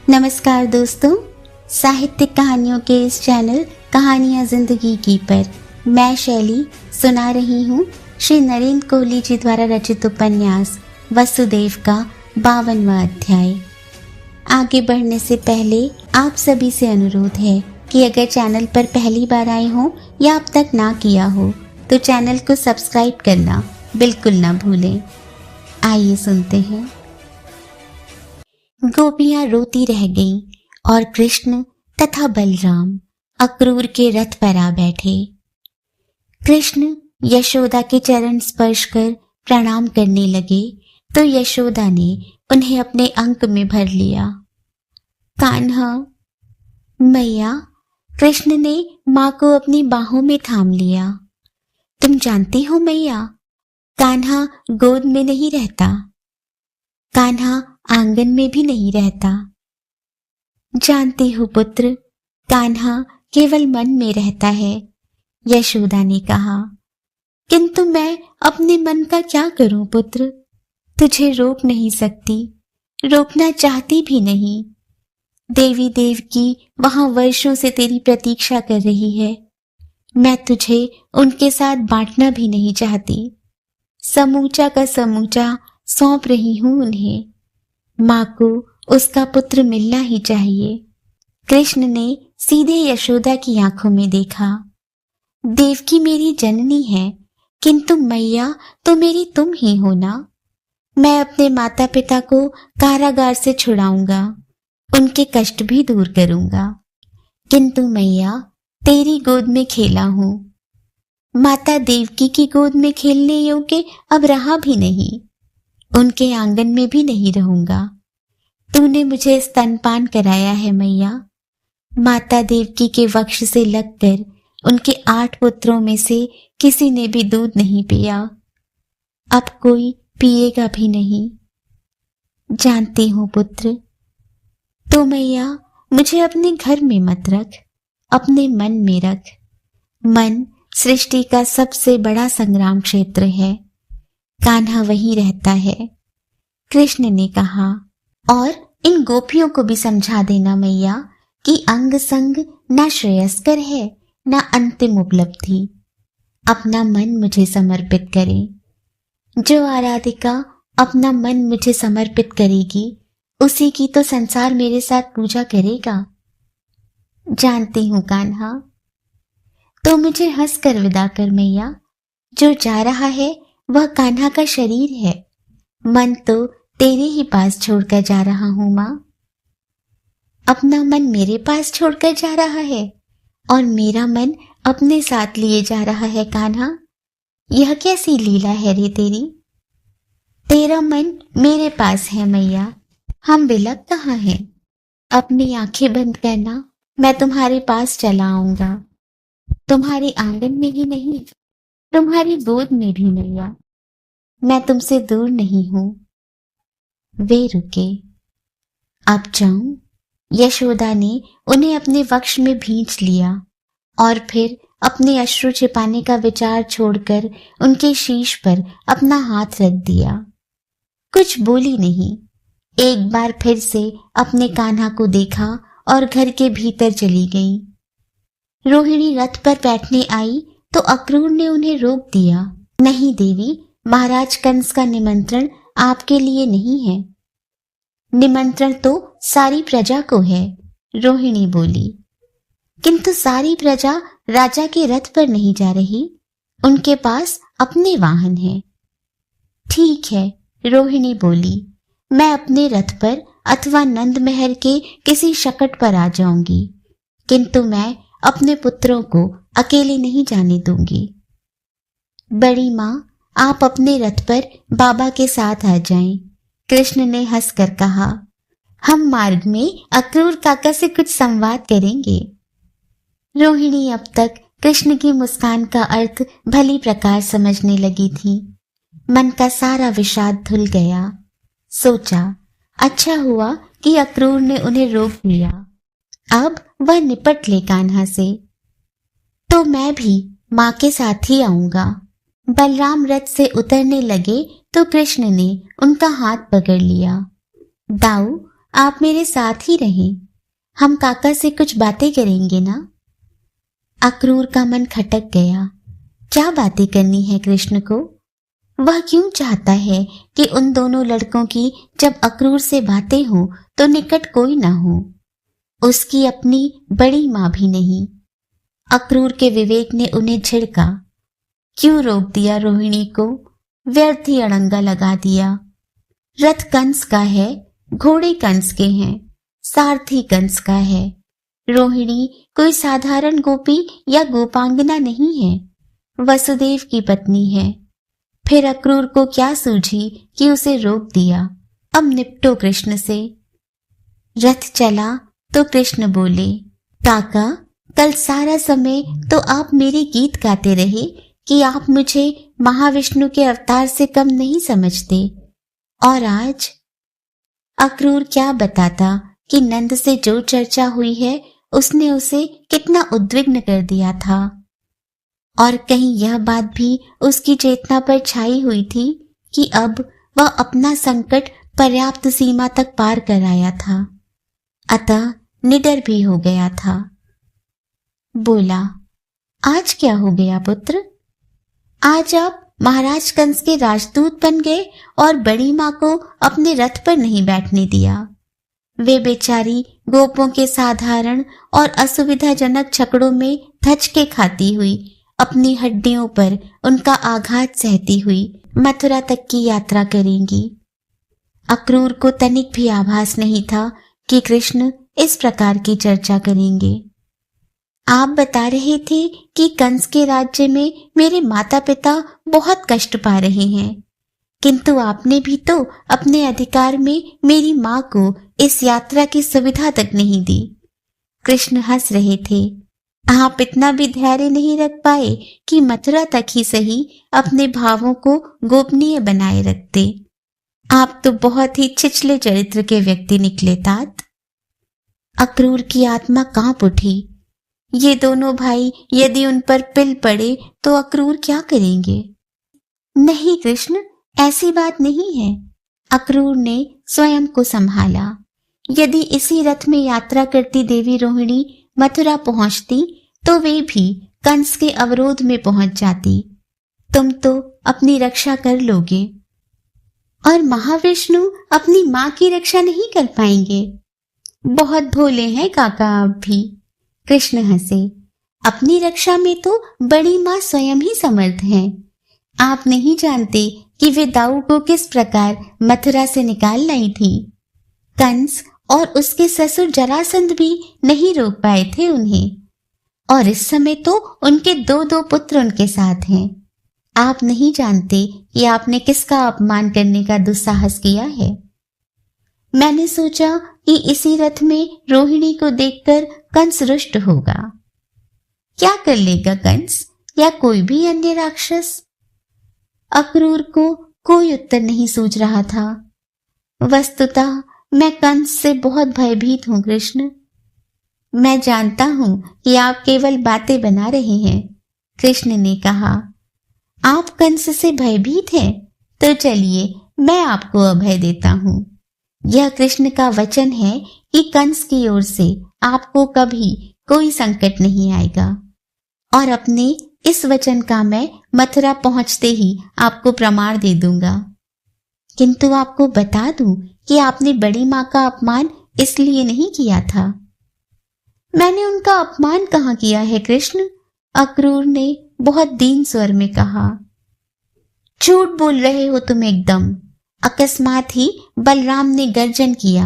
नमस्कार दोस्तों, साहित्यिक कहानियों के इस चैनल कहानियां जिंदगी की पर मैं शैली सुना रही हूँ श्री नरेंद्र कोहली जी द्वारा रचित उपन्यास वसुदेव का 52वां अध्याय। आगे बढ़ने से पहले आप सभी से अनुरोध है कि अगर चैनल पर पहली बार आए हो या अब तक ना किया हो तो चैनल को सब्सक्राइब करना बिल्कुल ना भूलें। आइए सुनते हैं। गोपियां रोती रह गईं और कृष्ण तथा बलराम अक्रूर के रथ पर आ बैठे। कृष्ण यशोदा के चरण स्पर्श कर प्रणाम करने लगे तो यशोदा ने उन्हें अपने अंक में भर लिया। कान्हा, मैया, कृष्ण ने माँ को अपनी बाहों में थाम लिया। तुम जानती हो मैया, कान्हा गोद में नहीं रहता, कान्हा आंगन में भी नहीं रहता। जानती हूँ पुत्र, कान्हा केवल मन में रहता है, यशोदा ने कहा। किंतु मैं अपने मन का क्या करूं पुत्र, तुझे रोक नहीं सकती, रोकना चाहती भी नहीं। देवी देवकी वहां वर्षों से तेरी प्रतीक्षा कर रही है। मैं तुझे उनके साथ बांटना भी नहीं चाहती। समूचा का समूचा सौंप रही हूं उन्हें। माँ को उसका पुत्र मिलना ही चाहिए। कृष्ण ने सीधे यशोदा की आंखों में देखा। देवकी मेरी जननी है, किंतु मैया तो मेरी तुम ही हो ना। मैं अपने माता पिता को कारागार से छुड़ाऊंगा, उनके कष्ट भी दूर करूंगा, किंतु मैया तेरी गोद में खेला हूं। माता देवकी की गोद में खेलने योग्य अब रहा भी नहीं, उनके आंगन में भी नहीं रहूंगा। तूने मुझे स्तनपान कराया है मैया। माता देवकी के वक्ष से लगकर उनके 8 पुत्रों में से किसी ने भी दूध नहीं पिया, अब कोई पिएगा भी नहीं। जानती हूं पुत्र, तो मैया मुझे अपने घर में मत रख, अपने मन में रख। मन सृष्टि का सबसे बड़ा संग्राम क्षेत्र है, कान्हा वहीं रहता है, कृष्ण ने कहा। और इन गोपियों को भी समझा देना मैया कि अंग संग न श्रेयस्कर है न अंतिम उपलब्धि। अपना मन मुझे समर्पित करें। जो आराधिका अपना मन मुझे समर्पित करेगी उसी की तो संसार मेरे साथ पूजा करेगा। जानती हूं कान्हा, तो मुझे हंसकर विदा कर मैया। जो जा रहा है वह कान्हा का शरीर है, मन तो तेरे ही पास छोड़कर जा रहा हूं मां। अपना मन मेरे पास छोड़कर जा रहा है और मेरा मन अपने साथ लिए जा रहा है कान्हा। यह कैसी लीला है रे तेरी। तेरा मन मेरे पास है मैया, हम विलग कहाँ हैं। अपनी आंखें बंद करना, मैं तुम्हारे पास चला आऊंगा। तुम्हारे आंगन में ही नहीं, तुम्हारी गोद में भी मैया। मैं तुमसे दूर नहीं हूं। वे रुके। अब जाऊं? यशोदा ने उन्हें अपने वक्ष में भींच लिया और फिर अपने अश्रु छिपाने का विचार छोड़कर उनके शीश पर अपना हाथ रख दिया। कुछ बोली नहीं, एक बार फिर से अपने कान्हा को देखा और घर के भीतर चली गई। रोहिणी रथ पर बैठने आई तो अक्रूर ने उन्हें रोक दिया। नहीं देवी, महाराज कंस का निमंत्रण आपके लिए नहीं है। निमंत्रण तो सारी प्रजा को है, रोहिणी बोली। किंतु सारी प्रजा राजा के रथ पर नहीं जा रही, उनके पास अपने वाहन हैं। ठीक है, रोहिणी बोली, मैं अपने रथ पर अथवा नंद महर के किसी शकट पर आ जाऊंगी, किंतु मैं अपने पुत्रों को अकेले नहीं जाने दूंगी। बड़ी माँ, आप अपने रथ पर बाबा के साथ आ जाएं, कृष्ण ने हंसकर कहा। हम मार्ग में अक्रूर काका से कुछ संवाद करेंगे। रोहिणी अब तक कृष्ण की मुस्कान का अर्थ भली प्रकार समझने लगी थी। मन का सारा विषाद धुल गया। सोचा, अच्छा हुआ कि अक्रूर ने उन्हें रोक दिया, अब वह निपट ले कान्हा से। तो मैं भी माँ के साथ ही आऊंगा। बलराम रथ से उतरने लगे तो कृष्ण ने उनका हाथ पकड़ लिया। दाऊ, आप मेरे साथ ही रहें। हम काका से कुछ बातें करेंगे ना। अक्रूर का मन खटक गया। क्या बातें करनी है कृष्ण को? वह क्यों चाहता है कि उन दोनों लड़कों की जब अक्रूर से बातें हो तो निकट कोई ना हो? उसकी अपनी बड़ी माँ भी नहीं। अक्रूर के विवेक ने उन्हें झिड़का। क्यों रोक दिया रोहिणी को? व्यर्थ ही अड़ंगा लगा दिया। रथ कंस का है, घोड़े कंस के हैं, सारथी कंस का है। रोहिणी कोई साधारण गोपी या गोपांगना नहीं है, वसुदेव की पत्नी है। फिर अक्रूर को क्या सूझी कि उसे रोक दिया। अब निपटो कृष्ण से। रथ चला तो कृष्ण बोले, काका, कल सारा समय तो आप मेरे गीत गाते रहे कि आप मुझे महाविष्णु के अवतार से कम नहीं समझते, और आज? अक्रूर क्या बताता कि नंद से जो चर्चा हुई है उसने उसे कितना उद्विग्न कर दिया था, और कहीं यह बात भी उसकी चेतना पर छाई हुई थी कि अब वह अपना संकट पर्याप्त सीमा तक पार कर आया था, अतः निडर भी हो गया था। बोला, आज क्या हो गया पुत्र? आज आप महाराज कंस के राजदूत बन गए और बड़ी माँ को अपने रथ पर नहीं बैठने दिया। वे बेचारी गोपों के साधारण और असुविधाजनक छकड़ों में धचके खाती हुई, अपनी हड्डियों पर उनका आघात सहती हुई मथुरा तक की यात्रा करेंगी। अक्रूर को तनिक भी आभास नहीं था कि कृष्ण इस प्रकार की चर्चा करेंगे। आप बता रहे थे कि कंस के राज्य में मेरे माता पिता बहुत कष्ट पा रहे हैं, किंतु आपने भी तो अपने अधिकार में मेरी माँ को इस यात्रा की सुविधा तक नहीं दी। कृष्ण हंस रहे थे। आप इतना भी धैर्य नहीं रख पाए कि मथुरा तक ही सही अपने भावों को गोपनीय बनाए रखते। आप तो बहुत ही छिछले चरित्र के व्यक्ति निकले तात। अक्रूर की आत्मा कांप उठी। ये दोनों भाई यदि उन पर पिल पड़े तो अक्रूर क्या करेंगे? नहीं कृष्ण, ऐसी बात नहीं है। अक्रूर ने स्वयं को संभाला। यदि इसी रथ में यात्रा करती देवी रोहिणी मथुरा पहुंचती तो वे भी कंस के अवरोध में पहुंच जाती। तुम तो अपनी रक्षा कर लोगे, और महाविष्णु अपनी माँ की रक्षा नहीं कर पाएंगे। बहुत भोले हैं काका आप भी। कृष्ण हंसे। अपनी रक्षा में तो बड़ी माँ स्वयं ही समर्थ हैं। आप नहीं जानते कि वे दाऊ को किस प्रकार मथुरा से निकाल लाई थी। कंस और उसके ससुर जरासंध भी नहीं रोक पाए थे उन्हें, और इस समय तो उनके दो दो पुत्र उनके साथ हैं। आप नहीं जानते कि आपने किसका अपमान करने का दुस्साहस किया है। मैंने सोचा कि इसी रथ में रोहिणी को देखकर कंस रुष्ट होगा। क्या कर लेगा कंस या कोई भी अन्य राक्षस? अक्रूर को कोई उत्तर नहीं सूझ रहा था। वस्तुतः मैं कंस से बहुत भयभीत हूं कृष्ण। मैं जानता हूं कि आप केवल बातें बना रहे हैं, कृष्ण ने कहा। आप कंस से भयभीत हैं, तो चलिए मैं आपको अभय देता हूं। यह कृष्ण का वचन है कि कंस की ओर से आपको कभी कोई संकट नहीं आएगा, और अपने इस वचन का मैं मथुरा पहुंचते ही आपको प्रमाण दे दूंगा। किंतु आपको बता दूं कि आपने बड़ी माँ का अपमान इसलिए नहीं किया था। मैंने उनका अपमान कहाँ किया है कृष्ण? अक्रूर ने बहुत दीन स्वर में कहा। झूठ बोल रहे हो तुम एकदम। अकस्मात ही बलराम ने गर्जन किया।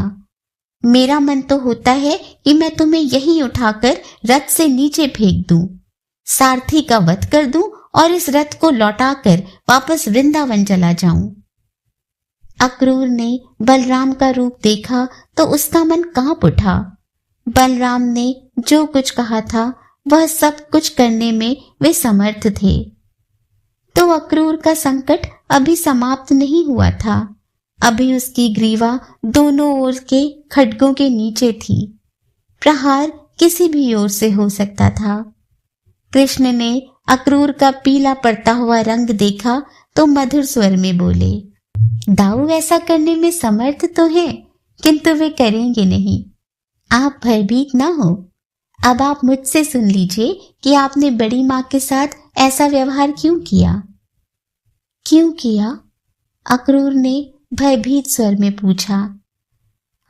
मेरा मन तो होता है कि मैं तुम्हें यहीं उठाकर रथ से नीचे फेंक दूं, सारथी का वध कर दूं और इस रथ को लौटाकर वापस वृंदावन चला जाऊं। अक्रूर ने बलराम का रूप देखा तो उसका मन कांप उठा। बलराम ने जो कुछ कहा था वह सब कुछ करने में वे समर्थ थे। तो अक्रूर का संकट अभी समाप्त नहीं हुआ था। अभी उसकी ग्रीवा दोनों ओर के खड्गों के नीचे थी। प्रहार किसी भी ओर से हो सकता था। कृष्ण ने अक्रूर का पीला पड़ता हुआ रंग देखा तो मधुर स्वर में बोले, दाऊ ऐसा करने में समर्थ तो है, किंतु वे करेंगे नहीं। आप भयभीत ना हो। अब आप मुझसे सुन लीजिए कि आपने बड़ी माँ के साथ ऐसा व्यवहार क्यों किया। क्यों किया? अक्रूर ने भयभीत स्वर में पूछा।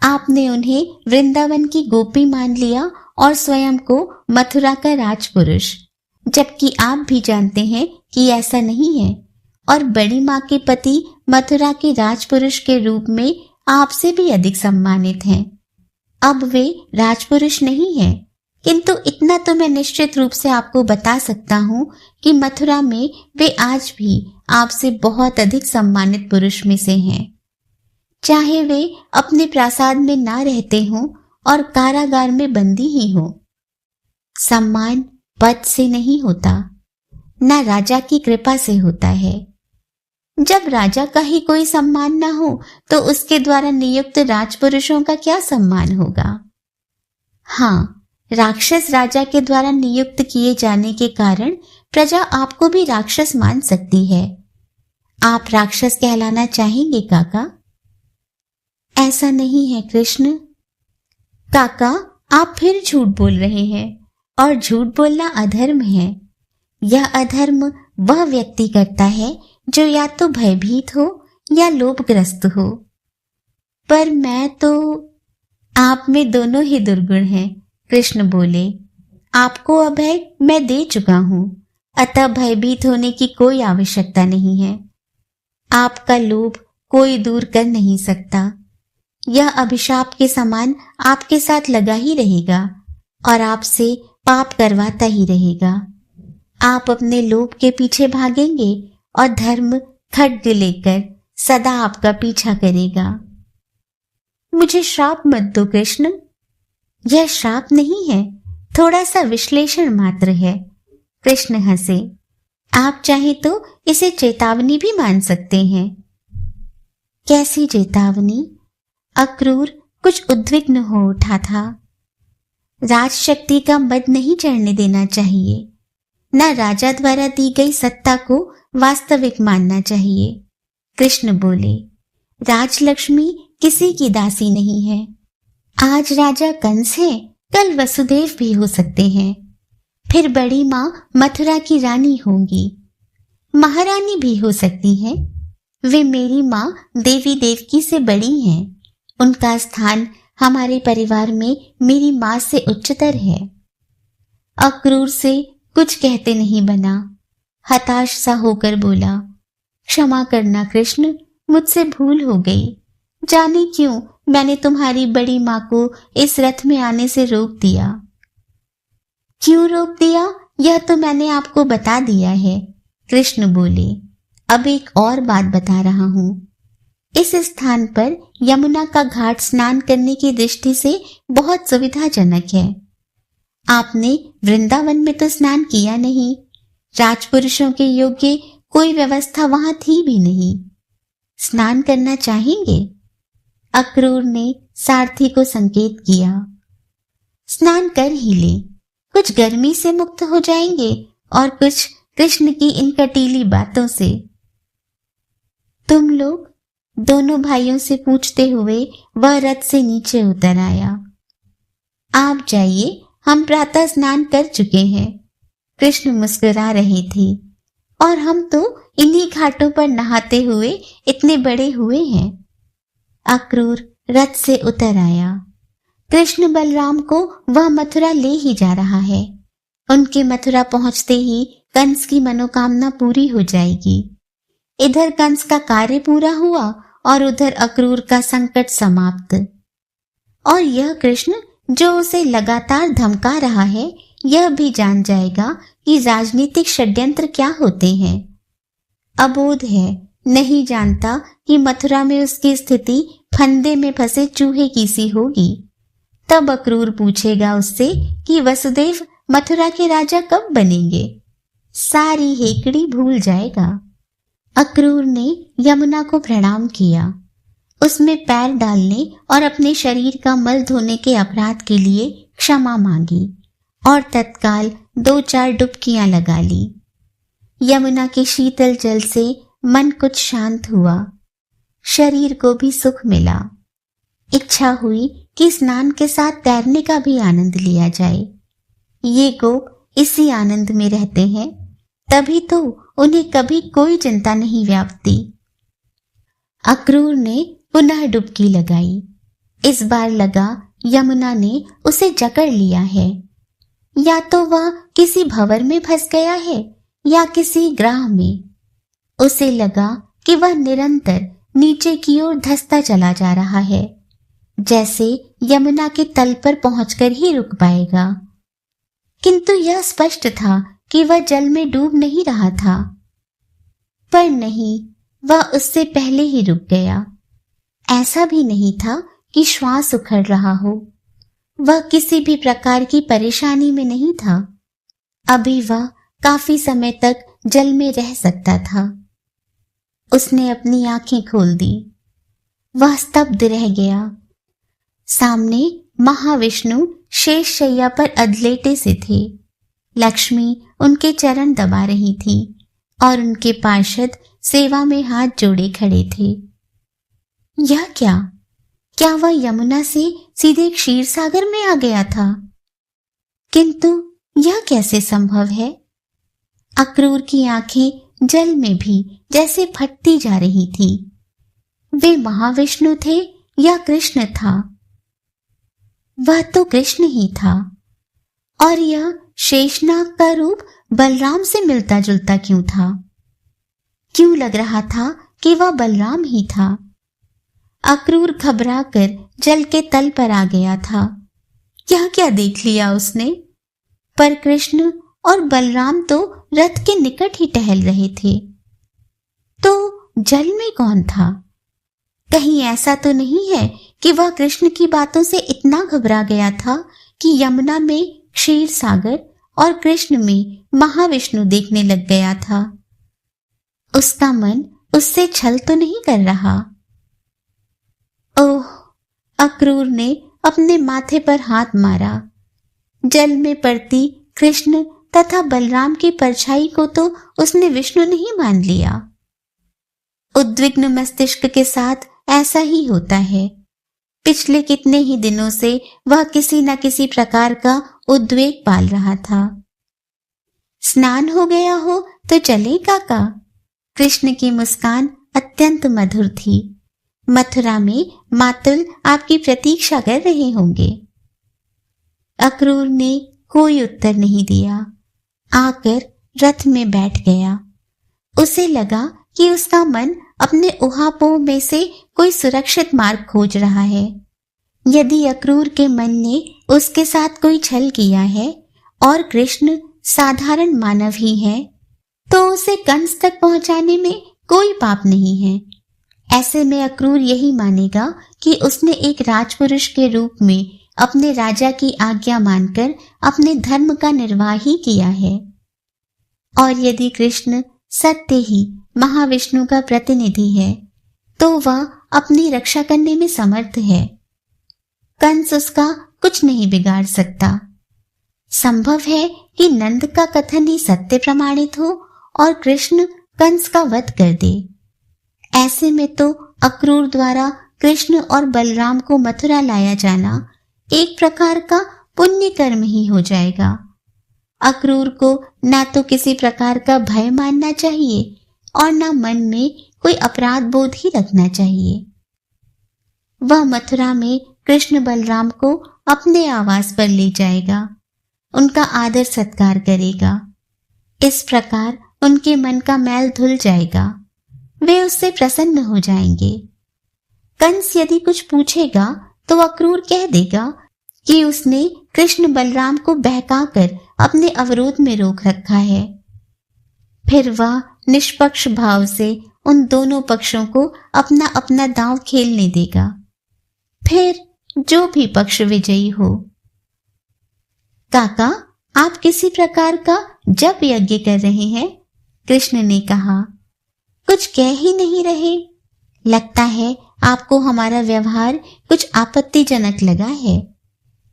आपने उन्हें वृंदावन की गोपी मान लिया और स्वयं को मथुरा का राजपुरुष, जबकि आप भी जानते हैं कि ऐसा नहीं है और बड़ी माँ के पति मथुरा के राजपुरुष के रूप में आपसे भी अधिक सम्मानित हैं। अब वे राजपुरुष नहीं हैं, किंतु इतना तो मैं निश्चित रूप से आपको बता सकता हूँ कि मथुरा में वे आज भी आपसे बहुत अधिक सम्मानित पुरुष में से हैं। चाहे वे अपने प्रासाद में ना रहते हों और कारागार में बंदी ही हो। सम्मान पद से नहीं होता, ना राजा की कृपा से होता है। जब राजा का ही कोई सम्मान ना हो तो उसके द्वारा नियुक्त राजपुरुषों का क्या सम्मान होगा। हाँ, राक्षस राजा के द्वारा नियुक्त किए जाने के कारण प्रजा आपको भी राक्षस मान सकती है। आप राक्षस कहलाना चाहेंगे काका? ऐसा नहीं है कृष्ण। काका, आप फिर झूठ बोल रहे हैं और झूठ बोलना अधर्म है। यह अधर्म वह व्यक्ति करता है जो या तो भयभीत हो या लोभग्रस्त हो। पर मैं तो, आप में दोनों ही दुर्गुण हैं। कृष्ण बोले, आपको अभय मैं दे चुका हूं, अतः भयभीत होने की कोई आवश्यकता नहीं है। आपका लोभ कोई दूर कर नहीं सकता। यह अभिशाप के समान आपके साथ लगा ही रहेगा और आपसे पाप करवाता ही रहेगा। आप अपने लोभ के पीछे भागेंगे और धर्म खड्ग लेकर सदा आपका पीछा करेगा। मुझे श्राप मत दो कृष्ण। यह श्राप नहीं है, थोड़ा सा विश्लेषण मात्र है। कृष्ण हंसे। आप चाहे तो इसे चेतावनी भी मान सकते हैं। कैसी चेतावनी? अक्रूर कुछ उद्विग्न हो उठा था। राजशक्ति का मद नहीं चढ़ने देना चाहिए, न राजा द्वारा दी गई सत्ता को वास्तविक मानना चाहिए। कृष्ण बोले, राजलक्ष्मी किसी की दासी नहीं है। आज राजा कंस है, कल वसुदेव भी हो सकते हैं। फिर बड़ी माँ मथुरा की रानी होंगी, महारानी भी हो सकती है। वे मेरी माँ देवी देवकी से बड़ी हैं। उनका स्थान हमारे परिवार में मेरी माँ से उच्चतर है। अक्रूर से कुछ कहते नहीं बना, हताश सा होकर बोला, क्षमा करना कृष्ण, मुझसे भूल हो गई। जाने क्यों मैंने तुम्हारी बड़ी माँ को इस रथ में आने से रोक दिया। क्यों रोक दिया यह तो मैंने आपको बता दिया है। कृष्ण बोले, अब एक और बात बता रहा हूं। इस स्थान पर यमुना का घाट स्नान करने की दृष्टि से बहुत सुविधाजनक है। आपने वृंदावन में तो स्नान किया नहीं, राजपुरुषों के योग्य कोई व्यवस्था वहां थी भी नहीं। स्नान करना चाहेंगे? अक्रूर ने सारथी को संकेत किया। स्नान कर ही ले, कुछ गर्मी से मुक्त हो जाएंगे और कुछ कृष्ण की इन कटीली बातों से। तुम लोग? दोनों भाइयों से पूछते हुए वह रथ से नीचे उतर आया। आप जाइए, हम प्रातः स्नान कर चुके हैं। कृष्ण मुस्कुरा रहे थे। और हम तो इन्हीं घाटों पर नहाते हुए इतने बड़े हुए हैं। अक्रूर रथ से उतर आया। कृष्ण बलराम को वह मथुरा ले ही जा रहा है। उनके मथुरा पहुंचते ही कंस की मनोकामना पूरी हो जाएगी। इधर कंस का कार्य पूरा हुआ और उधर अक्रूर का संकट समाप्त। और यह कृष्ण जो उसे लगातार धमका रहा है, यह भी जान जाएगा कि राजनीतिक षड्यंत्र क्या होते हैं। अबोध है, नहीं जानता कि मथुरा में उसकी स्थिति फंदे में फंसे चूहे की सी होगी। तब अक्रूर पूछेगा उससे कि वसुदेव मथुरा के राजा कब बनेंगे। सारी हेकड़ी भूल जाएगा। अक्रूर ने यमुना को प्रणाम किया। उसमें पैर डालने और अपने शरीर का मल धोने के अपराध के लिए क्षमा मांगी और तत्काल 2-4 डुबकियां लगा ली। यमुना के शीतल जल से मन कुछ शांत हुआ, शरीर को भी सुख मिला। इच्छा हुई कि स्नान के साथ तैरने का भी आनंद लिया जाए। ये गोप इसी आनंद में रहते हैं, तभी तो उन्हें कभी कोई चिंता नहीं व्यापती। अक्रूर ने पुनः डुबकी लगाई। इस बार लगा यमुना ने उसे जकड़ लिया है। या तो वह किसी भंवर में फंस गया है या किसी ग्राह में। उसे लगा कि वह निरंतर नीचे की ओर धंसता चला जा रहा है, जैसे यमुना के तल पर पहुंचकर ही रुक पाएगा। किंतु यह स्पष्ट था कि वह जल में डूब नहीं रहा था। पर नहीं, वह उससे पहले ही रुक गया। ऐसा भी नहीं था कि श्वास उखड़ रहा हो। वह किसी भी प्रकार की परेशानी में नहीं था। अभी वह काफी समय तक जल में रह सकता था। उसने अपनी आंखें खोल दी। वह स्तब्ध रह गया। सामने महाविष्णु शेषशैया पर अधलेटे से थे। लक्ष्मी उनके चरण दबा रही थी और उनके पार्षद सेवा में हाथ जोड़े खड़े थे। यह क्या वह यमुना से सीधे क्षीर सागर में आ गया था? किंतु यह कैसे संभव है? अक्रूर की आंखें जल में भी जैसे फटती जा रही थी। वे महाविष्णु थे या कृष्ण था? वह तो कृष्ण ही था। और यह शेषनाग का रूप बलराम से मिलता जुलता क्यों था? क्यों लग रहा था कि वह बलराम ही था? अक्रूर घबराकर जल के तल पर आ गया था। यह क्या देख लिया उसने? पर कृष्ण और बलराम तो रथ के निकट ही टहल रहे थे। तो जल में कौन था? कहीं ऐसा तो नहीं है कि वह कृष्ण की बातों से इतना घबरा गया था कि यमुना में क्षीर सागर और कृष्ण में महाविष्णु देखने लग गया था। उसका मन उससे छल तो नहीं कर रहा? ओह! अक्रूर ने अपने माथे पर हाथ मारा। जल में पड़ती कृष्ण तथा बलराम की परछाई को तो उसने विष्णु नहीं मान लिया। उद्विग्न मस्तिष्क के साथ ऐसा ही होता है। पिछले कितने ही दिनों से वह किसी न किसी प्रकार का उद्वेग पाल रहा था। स्नान हो गया हो तो चले काका। कृष्ण की मुस्कान अत्यंत मधुर थी। मथुरा में मातुल आपकी प्रतीक्षा कर रहे होंगे। अक्रूर ने कोई उत्तर नहीं दिया। आकर रथ में बैठ गया। उसे लगा कि उसका मन अपने उहापोह में से कोई सुरक्षित मार्ग खोज रहा है। यदि अक्रूर के मन ने उसके साथ कोई छल किया है और कृष्ण साधारण मानव ही है, तो उसे कंस तक पहुंचाने में कोई पाप नहीं है। ऐसे में अक्रूर यही मानेगा कि उसने एक राजपुरुष के रूप में अपने राजा की आज्ञा मानकर अपने धर्म का निर्वाह ही किया है। और यदि कृष्ण सत्य ही महाविष्णु का प्रतिनिधि है, तो वह अपनी रक्षा करने में समर्थ है। कंस उसका कुछ नहीं बिगाड़ सकता। संभव है कि नंद का कथन ही सत्य प्रमाणित हो और कृष्ण कंस का वध कर दे। ऐसे में तो अक्रूर द्वारा कृष्ण और बलराम को मथुरा लाया जाना एक प्रकार का पुण्य कर्म ही हो जाएगा। अक्रूर को ना तो किसी प्रकार का भय मानना चाहिए और ना मन में कोई अपराध बोध ही रखना चाहिए। वह मथुरा में कृष्ण बलराम को अपने आवास पर ले जाएगा, उनका आदर सत्कार करेगा। इस प्रकार उनके मन का मैल धुल जाएगा। वे उससे प्रसन्न हो जाएंगे। कंस यदि कुछ पूछेगा तो अक्रूर कह देगा कि उसने कृष्ण बलराम को बहकाकर अपने अवरोध में रोक रखा है। फिर वह निष्पक्ष भाव से उन दोनों पक्षों को अपना अपना दांव खेलने देगा। फिर जो भी पक्ष विजयी हो। काका, आप किसी प्रकार का जप यज्ञ कर रहे हैं, कृष्ण ने कहा। कुछ कह ही नहीं रहे। लगता है आपको हमारा व्यवहार कुछ आपत्तिजनक लगा है।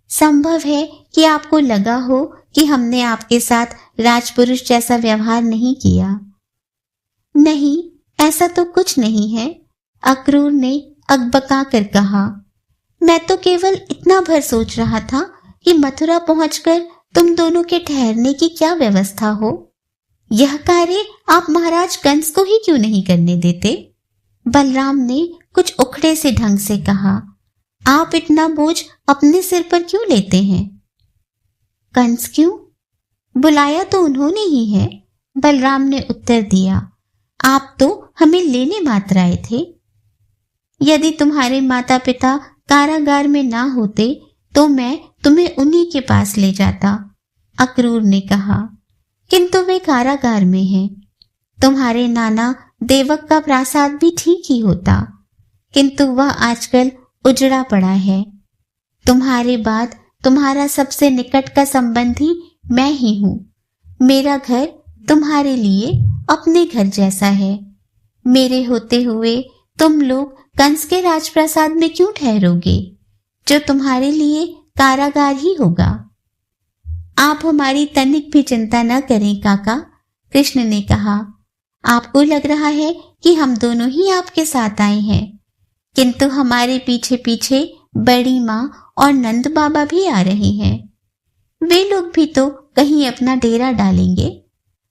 संभव है कि आपको लगा हो कि हमने आपके साथ राजपुरुष जैसा व्यवहार नहीं किया। नहीं, ऐसा तो कुछ नहीं है, अक्रूर ने अकबका कर कहा। मैं तो केवल इतना भर सोच रहा था कि मथुरा पहुंचकर तुम दोनों के ठहरने की क्या व्यवस्था हो। यह कार्य आप महाराज कंस को ही क्यों नहीं करने देते? बलराम ने कुछ उखड़े से ढंग से कहा। आप इतना बोझ अपने सिर पर क्यों लेते हैं? कंस क्यों? बुलाया तो उन्होंने ही है, बलराम ने उत्तर दिया। आप तो हमें लेने मात्र आए थे। यदि तुम्हारे माता पिता कारागार में ना होते तो मैं तुम्हें उन्हीं के पास ले जाता, अक्रूर ने कहा। किंतु वे कारागार में हैं। तुम्हारे नाना देवक का प्रासाद भी ठीक ही होता, किंतु वह आजकल उजड़ा पड़ा है। तुम्हारे बाद तुम्हारा सबसे निकट का संबंधी मैं ही हूं। मेरा घर तुम्हारे लिए अपने घर जैसा है। मेरे होते हुए तुम लोग कंस के राजप्रासाद में क्यों ठहरोगे, जो तुम्हारे लिए कारागार ही होगा? आप हमारी तनिक भी चिंता न करें काका, कृष्ण ने कहा। आपको लग रहा है कि हम दोनों ही आपके साथ आए हैं, किंतु हमारे पीछे पीछे बड़ी माँ और नंद बाबा भी आ रहे हैं। वे लोग भी तो कहीं अपना डेरा डालेंगे।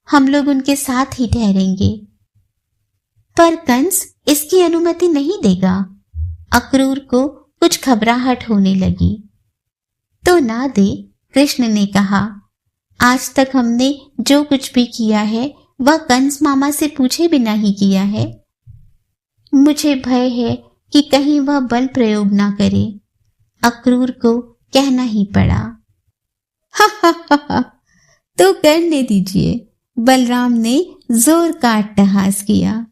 हम लोग उनके साथ ही ठहरेंगे। पर कंस इसकी अनुमति नहीं देगा। अक्रूर को कुछ घबराहट होने लगी। तो ना दे, कृष्ण ने कहा। आज तक हमने जो कुछ भी किया है वह कंस मामा से पूछे बिना ही किया है। मुझे भय है कि कहीं वह बल प्रयोग ना करे, अक्रूर को कहना ही पड़ा। हा हा हा हा, तो करने दीजिए, बलराम ने जोर का अट्टहास किया।